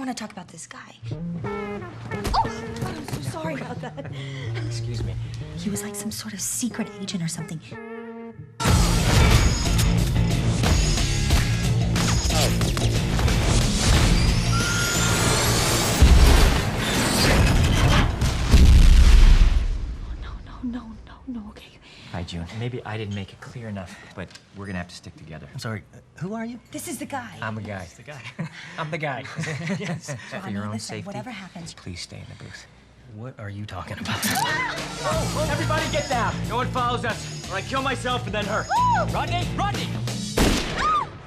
want to talk about this guy. Oh, I'm so sorry about that. Excuse me. He was like some sort of secret agent or something. No, okay. Hi, June. Maybe I didn't make it clear enough, but we're gonna have to stick together. I'm sorry, who are you? This is the guy. I'm the guy. The guy. I'm the guy. Yes. Ronnie, For your own listen, safety, whatever happens. please stay in the booth. What are you talking about? Everybody get down. No one follows us, or I kill myself and then her. Rodney! Rodney!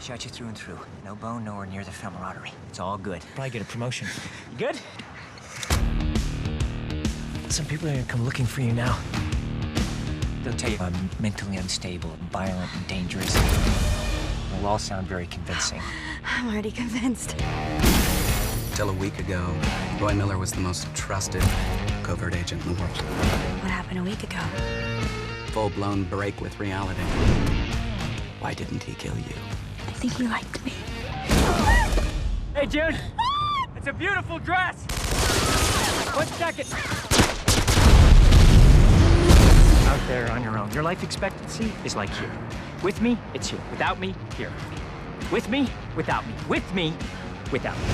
Shot you through and through. No bone nowhere near the femoral artery. It's all good. Probably get a promotion. You good? Some people are gonna come looking for you now. They'll tell you I'm mentally unstable, violent, and dangerous. It'll all sound very convincing. I'm already convinced. Till a week ago, Roy Miller was the most trusted covert agent in the world. What happened a week ago? Full-blown break with reality. Why didn't he kill you? I think he liked me. Hey, June! It's a beautiful dress! 1 second. Out there on your own. Your life expectancy is like here. With me, it's here. Without me, here. With me, without me. With me, without me.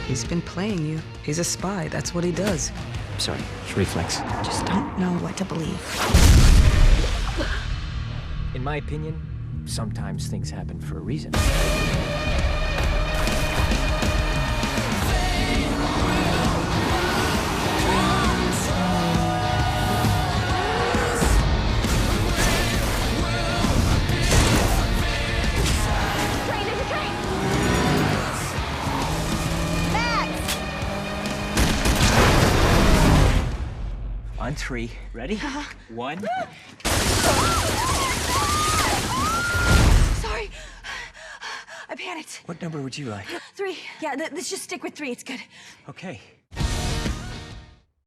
He's been playing you. He's a spy. That's what he does. I'm sorry, it's reflex. Just don't know what to believe. In my opinion, sometimes things happen for a reason. On 3. Ready? 1. Sorry. I panicked. What number would you like? 3. Yeah, let's just stick with 3. It's good. Okay.